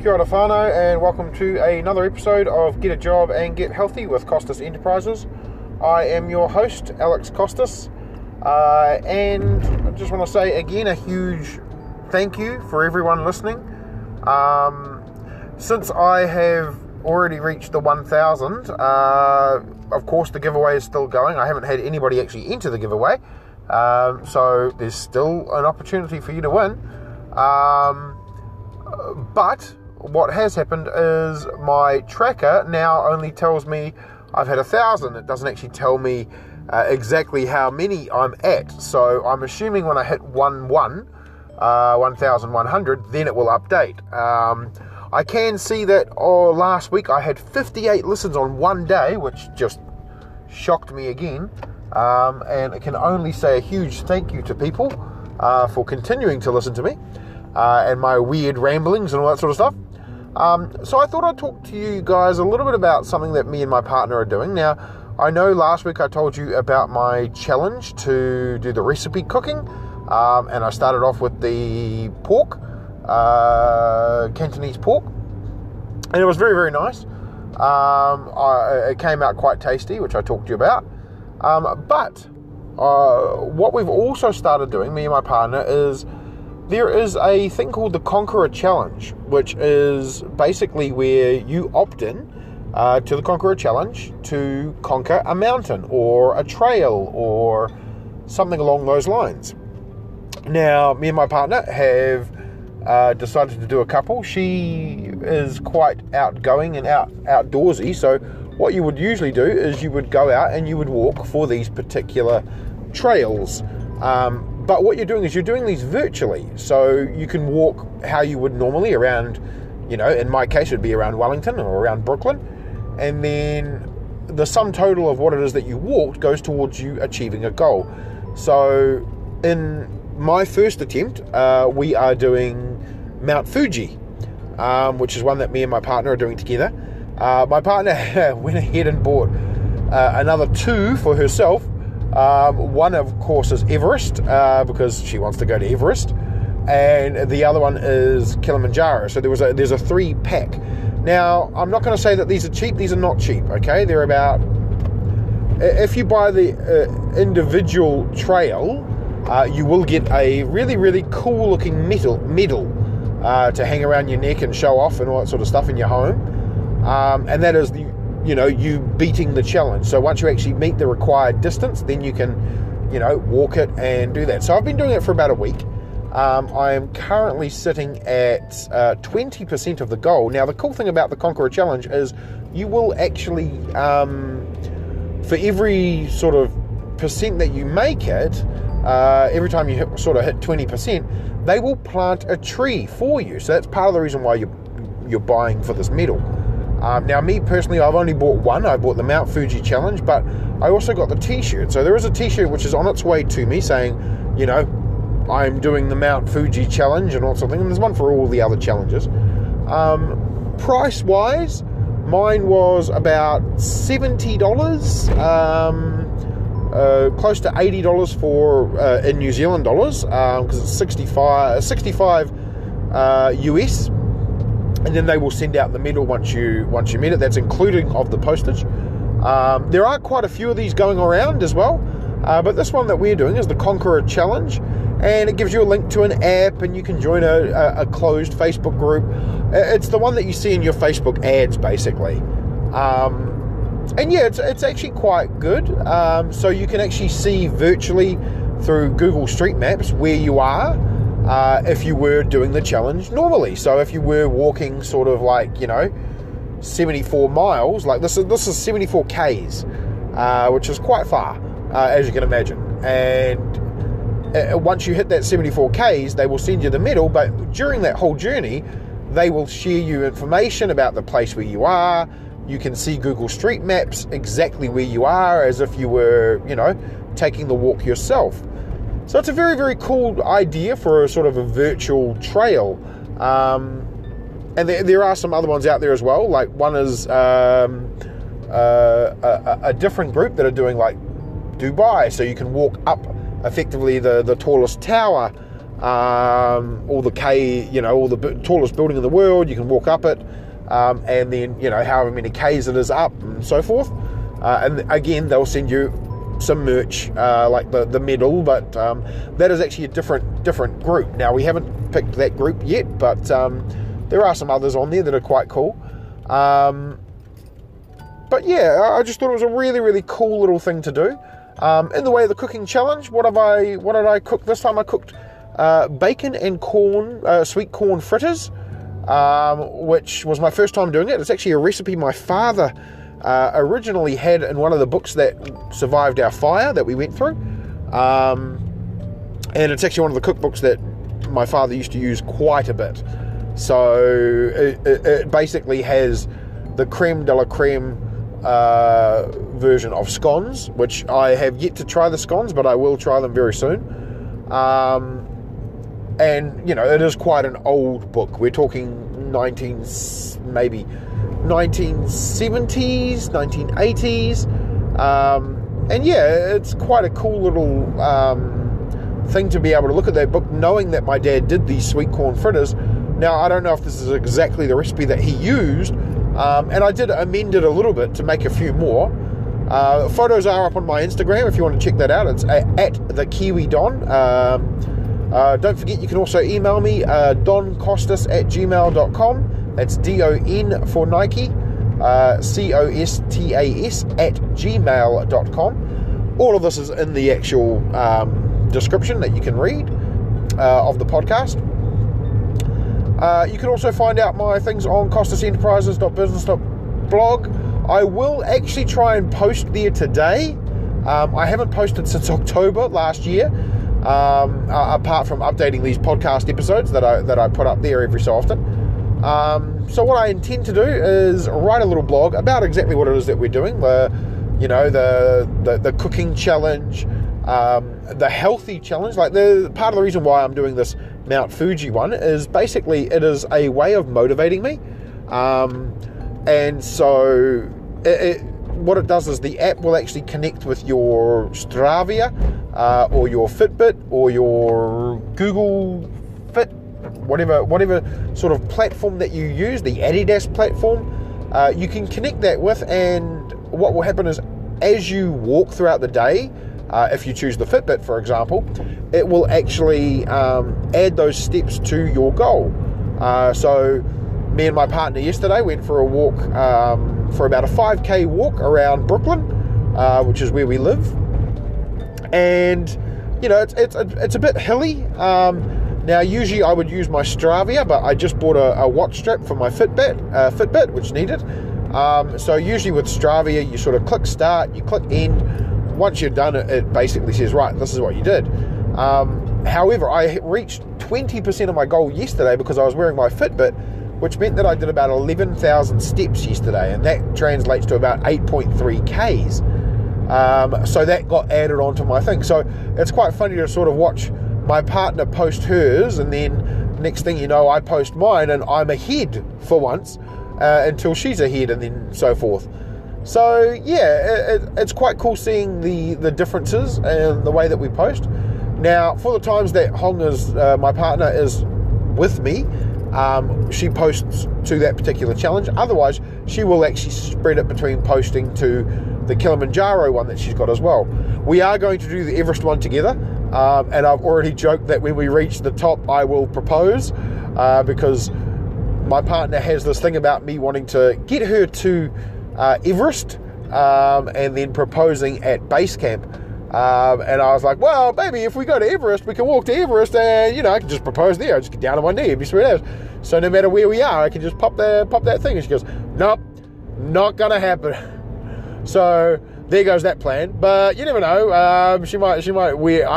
Kia ora whānau, and welcome to another episode of Get a Job and Get Healthy with Costas Enterprises. I am your host, Alex Costas, and I just want to say again a huge thank you for everyone listening. Since I have already reached the 1,000, of course the giveaway is still going. I haven't had anybody actually enter the giveaway, so there's still an opportunity for you to win. But what has happened is my tracker now only tells me I've had 1,000. It doesn't actually tell me exactly how many I'm at. So I'm assuming when I hit 1,100, then it will update. I can see that last week I had 58 listens on one day, which just shocked me again. And I can only say a huge thank you to people for continuing to listen to me. And my weird ramblings and all that sort of stuff. So I thought I'd talk to you guys a little bit about something that me and my partner are doing. Now, I know last week I told you about my challenge to do the recipe cooking, and I started off with the pork, Cantonese pork, and it was very, very nice. It came out quite tasty, which I talked to you about. But what we've also started doing, me and my partner, is there is a thing called the Conqueror Challenge, which is basically where you opt in to the Conqueror Challenge to conquer a mountain or a trail or something along those lines. Now, me and my partner have decided to do a couple. She is quite outgoing and outdoorsy, so what you would usually do is you would go out and you would walk for these particular trails. But what you're doing is you're doing these virtually, so you can walk how you would normally around, in my case it would be around Wellington or around Brooklyn, and then the sum total of what it is that you walked goes towards you achieving a goal. So in my first attempt, we are doing Mount Fuji, which is one that me and my partner are doing together. My partner went ahead and bought another two for herself. One, of course, is Everest, because she wants to go to Everest, and the other one is Kilimanjaro. So there's a 3-pack. Now, I'm not going to say that these are cheap. These are not cheap, okay? They're about, if you buy the individual trail, you will get a really, really cool-looking medal to hang around your neck and show off and all that sort of stuff in your home. And that is you beating the challenge. So once you actually meet the required distance, then you can, walk it and do that. So I've been doing it for about a week. I am currently sitting at 20% of the goal. Now, the cool thing about the Conqueror Challenge is you will actually, for every sort of percent that you make it, every time you hit 20%, they will plant a tree for you. So that's part of the reason why you're buying for this medal. Now, me personally, I've only bought one. I bought the Mount Fuji Challenge, but I also got the t-shirt. So there is a t-shirt which is on its way to me saying, I'm doing the Mount Fuji Challenge and all sorts of things. And there's one for all the other challenges. Price-wise, mine was about $70, close to $80 for in New Zealand dollars, because it's 65 US. And then they will send out the medal once you meet it. That's including of the postage. There are quite a few of these going around as well. But this one that we're doing is the Conqueror Challenge. And it gives you a link to an app, and you can join a closed Facebook group. It's the one that you see in your Facebook ads, basically. And yeah, it's actually quite good. So you can actually see virtually through Google Street Maps where you are. If you were doing the challenge normally. So if you were walking sort of like, 74 miles, like this is 74 Ks, which is quite far, as you can imagine. And once you hit that 74 Ks, they will send you the medal, but during that whole journey, they will share you information about the place where you are. You can see Google Street Maps exactly where you are, as if you were, taking the walk yourself. So it's a very, very cool idea for a sort of a virtual trail. And there are some other ones out there as well. Like one is a different group that are doing like Dubai. So you can walk up effectively the tallest tower all the tallest building in the world. You can walk up it, and then, however many Ks it is up and so forth. And again, they'll send you some merch, like the medal, but that is actually a different group. Now, we haven't picked that group yet, but there are some others on there that are quite cool. But yeah, I just thought it was a really, really cool little thing to do. In the way of the cooking challenge, what did I cook this time? I cooked bacon and sweet corn fritters, which was my first time doing it. It's actually a recipe my father originally had in one of the books that survived our fire that we went through. And it's actually one of the cookbooks that my father used to use quite a bit. So it basically has the creme de la creme version of scones, which I have yet to try the scones, but I will try them very soon. And it is quite an old book. We're talking 1970s, 1980s, and yeah, it's quite a cool little thing to be able to look at that book, knowing that my dad did these sweet corn fritters. Now, I don't know if this is exactly the recipe that he used, and I did amend it a little bit to make a few more. Photos are up on my Instagram if you want to check that out. It's at the Kiwi Don. Don't forget, you can also email me, doncostas@gmail.com. That's DON for Nike, COSTAS @gmail.com. All of this is in the actual description that you can read of the podcast. You can also find out my things on costasenterprises.business.blog. I will actually try and post there today. I haven't posted since October last year, apart from updating these podcast episodes that I put up there every so often. So what I intend to do is write a little blog about exactly what it is that we're doing. The cooking challenge, the healthy challenge. Like, the part of the reason why I'm doing this Mount Fuji one is basically it is a way of motivating me. And so what it does is the app will actually connect with your Strava or your Fitbit or your Google Fit, whatever sort of platform that you use, the Adidas platform. You can connect that with, and what will happen is as you walk throughout the day, if you choose the Fitbit, for example, it will actually add those steps to your goal. So me and my partner yesterday went for a walk, for about a 5k walk around Brooklyn, which is where we live. And it's a bit hilly. Now, usually I would use my Strava, but I just bought a watch strap for my Fitbit, which needed. So usually with Strava, you sort of click start, you click end. Once you're done, it basically says, right, this is what you did. However, I reached 20% of my goal yesterday because I was wearing my Fitbit, which meant that I did about 11,000 steps yesterday, and that translates to about 8.3 Ks. So that got added onto my thing. So it's quite funny to sort of watch my partner post hers, and then next thing you know, I post mine, and I'm ahead for once, until she's ahead, and then so forth. So yeah, it's quite cool seeing the differences and the way that we post. Now, for the times that Hong is, my partner, is with me, she posts to that particular challenge. Otherwise, she will actually spread it between posting to the Kilimanjaro one that she's got as well. We are going to do the Everest one together, and I've already joked that when we reach the top, I will propose, because my partner has this thing about me wanting to get her to Everest, and then proposing at base camp. And I was like, well, baby, if we go to Everest, we can walk to Everest, and I can just propose there. I just get down on one knee and be sweet as. So no matter where we are, I can just pop that thing. And she goes, nope, not gonna happen. So there goes that plan. But you never know. I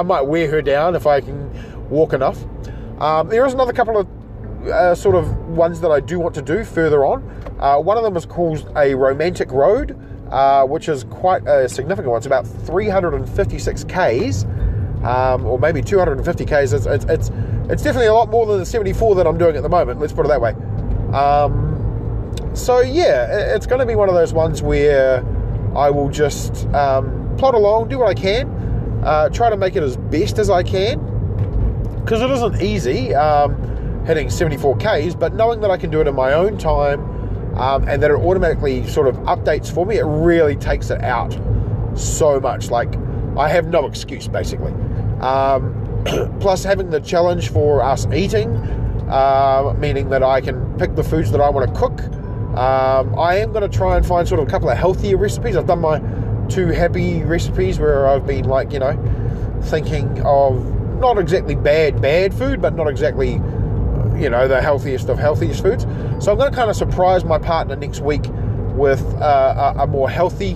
might wear her down if I can walk enough. There is another couple of sort of ones that I do want to do further on. One of them is called a romantic road, which is quite a significant one. It's about 356 Ks, or maybe 250 Ks. It's definitely a lot more than the 74 that I'm doing at the moment, let's put it that way. So yeah, it's going to be one of those ones where I will just plod along, do what I can, try to make it as best as I can, because it isn't easy hitting 74 Ks, but knowing that I can do it in my own time and that it automatically sort of updates for me, it really takes it out so much. Like, I have no excuse, basically. Plus having the challenge for us eating, meaning that I can pick the foods that I want to cook. I am going to try and find sort of a couple of healthier recipes. I've done my 2 happy recipes where I've been like, thinking of not exactly bad food, but not exactly, the healthiest of healthiest foods. So I'm going to kind of surprise my partner next week with a more healthy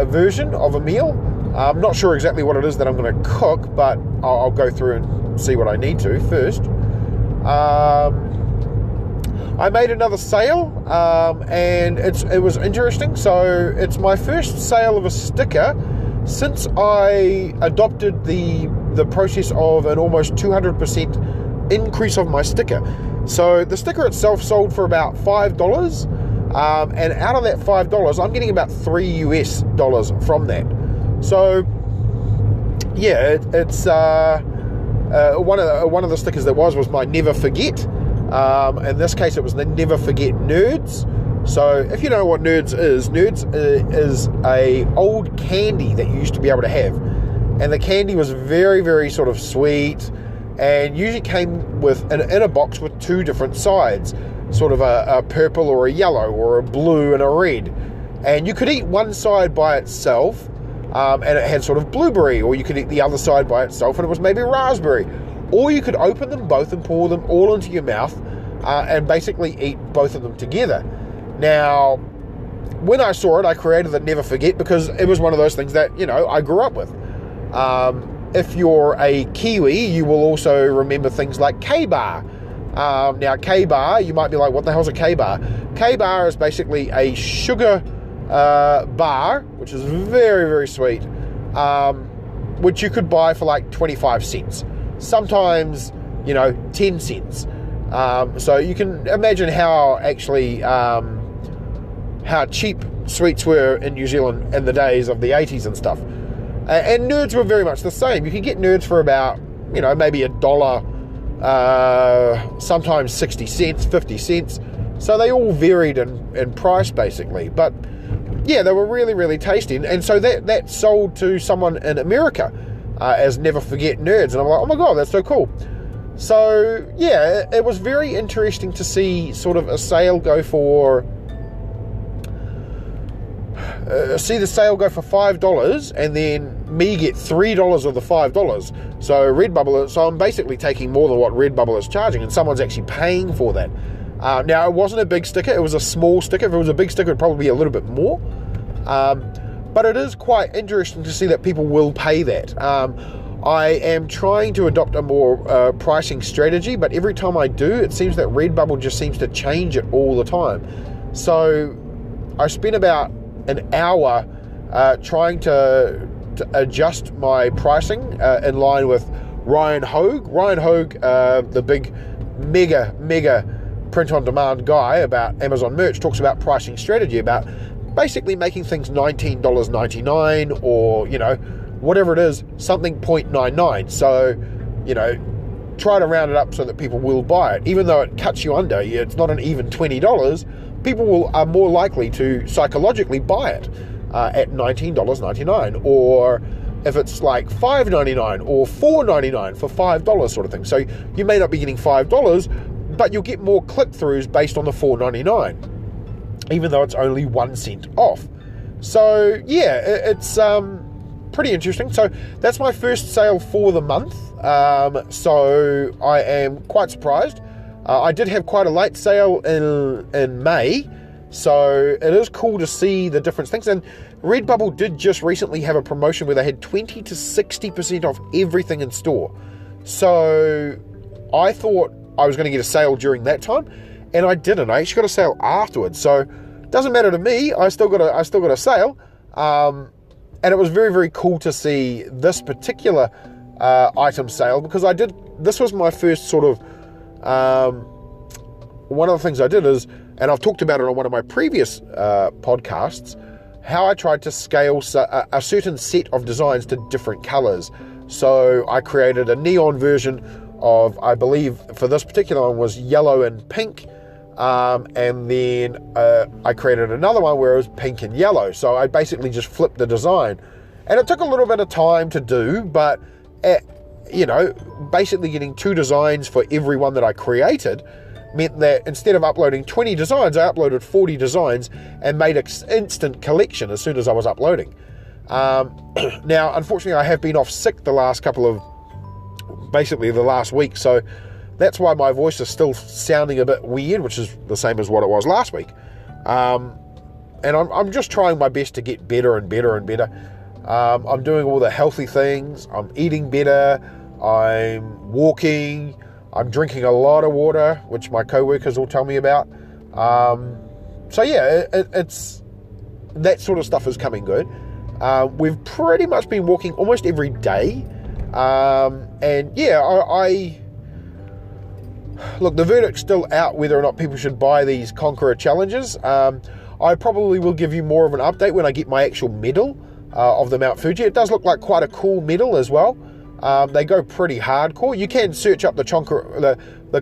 version of a meal. I'm not sure exactly what it is that I'm going to cook, but I'll go through and see what I need to first. I made another sale, and it was interesting. So it's my first sale of a sticker since I adopted the process of an almost 200% increase of my sticker. So the sticker itself sold for about $5, and out of that $5, I'm getting about $3 from that. So yeah, it's one of the stickers that was my Never Forget. In this case, it was the Never Forget Nerds. So if you know what Nerds is a old candy that you used to be able to have, and the candy was very, very sort of sweet, and usually came with in a box with 2 different sides, sort of a purple or a yellow or a blue and a red, and you could eat one side by itself, and it had sort of blueberry, or you could eat the other side by itself and it was maybe raspberry, or you could open them both and pour them all into your mouth and basically eat both of them together. Now, when I saw it, I created the Never Forget because it was one of those things that, I grew up with. If you're a Kiwi, you will also remember things like K-Bar. Now, K-Bar, you might be like, what the hell's a K-Bar? K-Bar is basically a sugar bar, which is very, very sweet, which you could buy for like 25 cents. Sometimes, 10 cents. So you can imagine how actually how cheap sweets were in New Zealand in the days of the 80s and stuff. And Nerds were very much the same. You could get Nerds for about, maybe $1, sometimes 60 cents, 50 cents. So they all varied in price, basically. But yeah, they were really, really tasty. And so that sold to someone in America as Never Forget Nerds. And I'm like, oh my God, that's so cool. So yeah, it was very interesting to see sort of a sale go for $5 and then me get $3 of the $5. So Redbubble, so I'm basically taking more than what Redbubble is charging, and someone's actually paying for that. Now, it wasn't a big sticker, it was a small sticker. If it was a big sticker, it'd probably be a little bit more. But it is quite interesting to see that people will pay that. I am trying to adopt a more pricing strategy, but every time I do, it seems that Redbubble just seems to change it all the time. So I spent about an hour trying to adjust my pricing in line with Ryan Hogue. Ryan Hogue, the big mega print-on-demand guy about Amazon merch, talks about pricing strategy, about basically making things $19.99 or, whatever it is, something 0.99. So, try to round it up so that people will buy it. Even though it cuts you under, it's not an even $20, people are more likely to psychologically buy it at $19.99. Or if it's like $5.99 or $4.99 for $5 sort of thing. So you may not be getting $5, but you'll get more click-throughs based on the $4.99, even though it's only 1 cent off. So yeah, it's pretty interesting. So that's my first sale for the month. So I am quite surprised. I did have quite a late sale in May, so it is cool to see the different things. And Redbubble did just recently have a promotion where they had 20 to 60% off everything in store. So I thought I was going to get a sale during that time, and I didn't. I actually got a sale afterwards. So it doesn't matter to me. I still got a sale. And it was very, very cool to see this particular item sale, because this was my first sort of, one of the things I did is, and I've talked about it on one of my previous podcasts, how I tried to scale a certain set of designs to different colors. So I created a neon version of, I believe for this particular one was yellow and pink, and then I created another one where it was pink and yellow. So I basically just flipped the design, and it took a little bit of time to do, but basically getting 2 designs for every one that I created meant that instead of uploading 20 designs, I uploaded 40 designs and made an instant collection as soon as I was uploading. Now, unfortunately, I have been off sick the last week, so that's why my voice is still sounding a bit weird, which is the same as what it was last week. And I'm just trying my best to get better and better and better. I'm doing all the healthy things. I'm eating better. I'm walking. I'm drinking a lot of water, which my co-workers will tell me about. So yeah, it's that sort of stuff is coming good. We've pretty much been walking almost every day. And yeah, look, the verdict's still out whether or not people should buy these Conqueror Challenges. I probably will give you more of an update when I get my actual medal of the Mount Fuji. It does look like quite a cool medal as well. They go pretty hardcore. You can search up the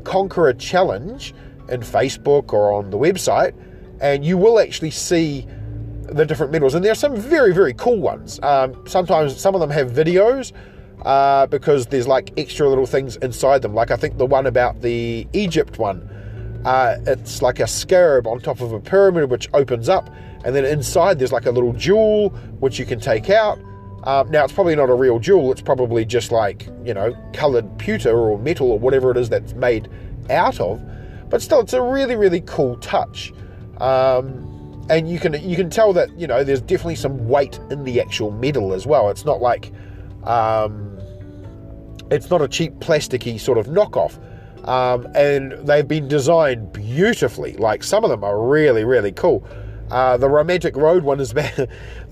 Conqueror Challenge in Facebook or on the website, and you will actually see the different medals. And there are some very, very cool ones. Sometimes some of them have videos because there's like extra little things inside them. Like I think the one about the Egypt one, it's like a scarab on top of a pyramid which opens up, and then inside there's like a little jewel which you can take out. Now, it's probably not a real jewel. It's probably just like, coloured pewter or metal or whatever it is that's made out of. But still, it's a really, really cool touch. And you can tell that, there's definitely some weight in the actual medal as well. It's not like, it's not a cheap plasticky sort of knockoff. And they've been designed beautifully. Like, some of them are really, really cool. The Romantic Road one is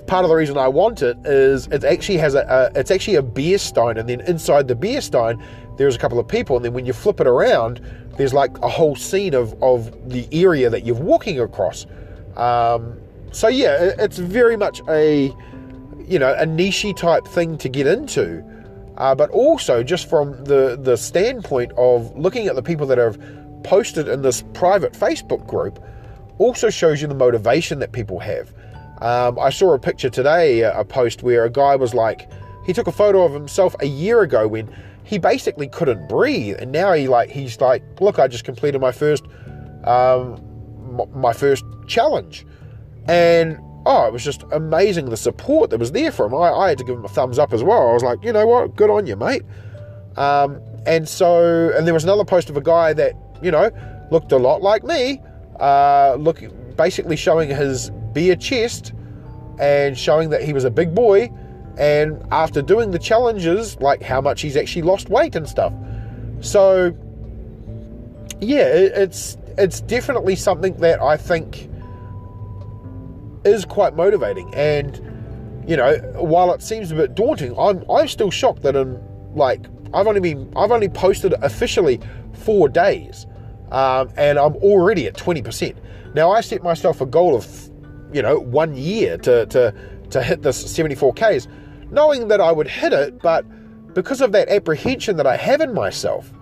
part of the reason I want it is it actually has it's actually a beer stein, and then inside the beer stein there's a couple of people, and then when you flip it around there's like a whole scene of the area that you're walking across. So yeah, it's very much a niche-y type thing to get into, but also just from the standpoint of looking at the people that have posted in this private Facebook group also shows you the motivation that people have. I saw a picture today, a post where a guy was like, he took a photo of himself a year ago when he basically couldn't breathe, and now he's like, look, I just completed my first challenge, and it was just amazing the support that was there for him. I had to give him a thumbs up as well. I was like, you know what, good on you, mate. And there was another post of a guy that looked a lot like me, basically showing his bare chest and showing that he was a big boy, and after doing the challenges, like how much he's actually lost weight and stuff. So yeah, it's definitely something that I think is quite motivating. And while it seems a bit daunting, I'm still shocked that I've only posted officially 4 days, and I'm already at 20%. Now, I set myself a goal of 1 year to hit this 74Ks, knowing that I would hit it, but because of that apprehension that I have in myself,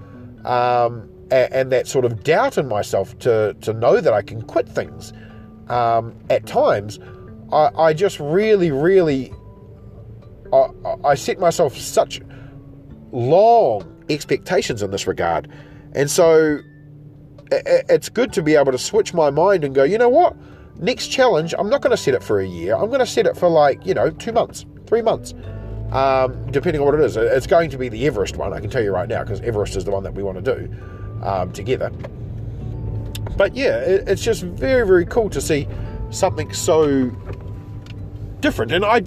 and that sort of doubt in myself to know that I can quit things at times, I just really I set myself such long expectations in this regard. And so it's good to be able to switch my mind and go, you know what, next challenge, I'm not going to set it for a year. I'm going to set it for 2 months, 3 months, depending on what it is. It's going to be the Everest one, I can tell you right now, because Everest is the one that we want to do together. But yeah, it's just very, very cool to see something so different. And I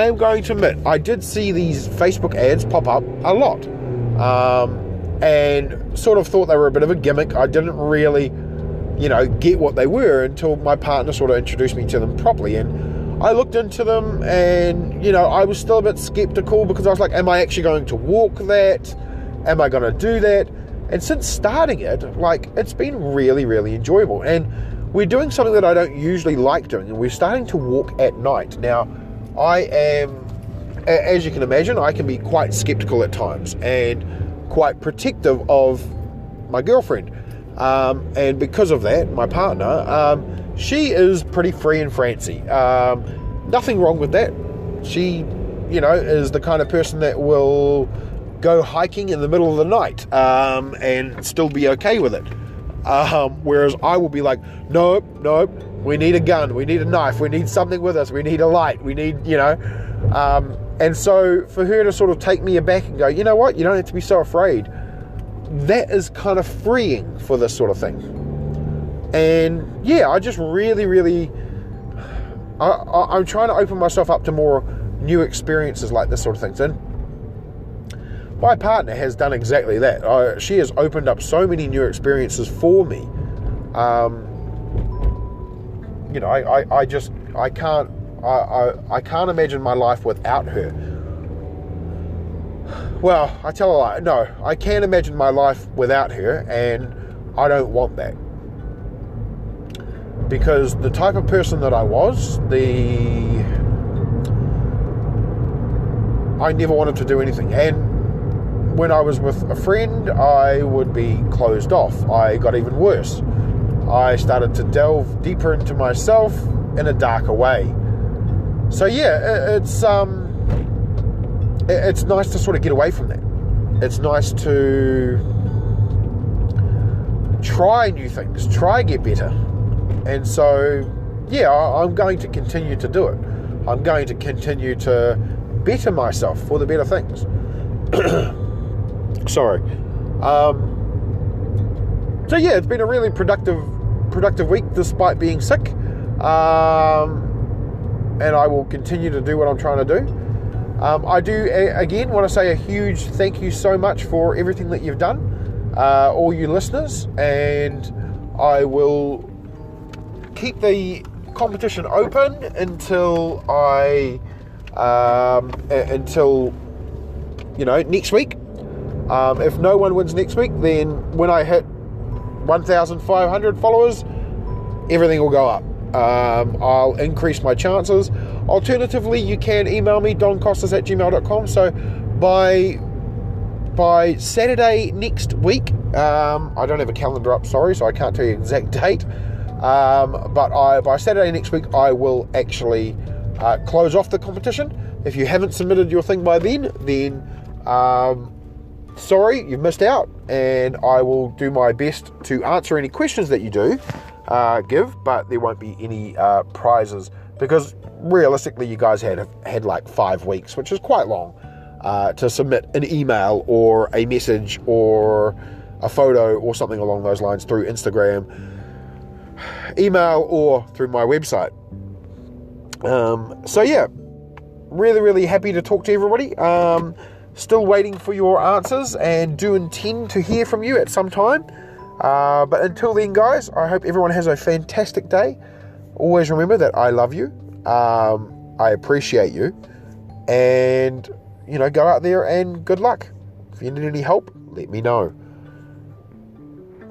am going to admit, I did see these Facebook ads pop up a lot, and sort of thought they were a bit of a gimmick. I didn't really, get what they were until my partner sort of introduced me to them properly. And I looked into them, and, I was still a bit skeptical, because I was like, am I actually going to walk that? Am I going to do that? And since starting it, it's been really, really enjoyable. And we're doing something that I don't usually like doing, and we're starting to walk at night. Now, I am, as you can imagine, I can be quite skeptical at times, and quite protective of my girlfriend. And because of that, my partner, she is pretty free and francy. Nothing wrong with that. She, is the kind of person that will go hiking in the middle of the night and still be okay with it. Whereas I will be like, nope, we need a gun, we need a knife, we need something with us, we need a light, we need, and so for her to sort of take me aback and go, you know what, you don't have to be so afraid, that is kind of freeing for this sort of thing. And yeah, I just really, I'm trying to open myself up to more new experiences like this sort of things. And my partner has done exactly that. She has opened up so many new experiences for me. I can't imagine my life without her. Well, I tell a lie. No, I can't imagine my life without her, and I don't want that. Because the type of person that I was, I never wanted to do anything. And when I was with a friend, I would be closed off. I got even worse. I started to delve deeper into myself in a darker way. So yeah, it's nice to sort of get away from that. It's nice to try new things, try get better. And so, yeah, I'm going to continue to do it. I'm going to continue to better myself for the better things. Sorry. So yeah, it's been a really productive week despite being sick. And I will continue to do what I'm trying to do. I do, again, want to say a huge thank you so much for everything that you've done, all you listeners, and I will keep the competition open until next week. If no one wins next week, then when I hit 1,500 followers, everything will go up. I'll increase my chances. Alternatively, you can email me, doncostas@gmail.com. So by Saturday next week, I don't have a calendar up, sorry, so I can't tell you the exact date. But by Saturday next week, I will actually close off the competition. If you haven't submitted your thing by then sorry, you've missed out, and I will do my best to answer any questions that you do give, but there won't be any prizes, because realistically you guys had like 5 weeks, which is quite long, to submit an email or a message or a photo or something along those lines through Instagram, email, or through my website. So yeah, really happy to talk to everybody. Still waiting for your answers, and do intend to hear from you at some time. But until then, guys, I hope everyone has a fantastic day. Always remember that I love you. I appreciate you. And, go out there and good luck. If you need any help, let me know.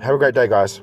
Have a great day, guys.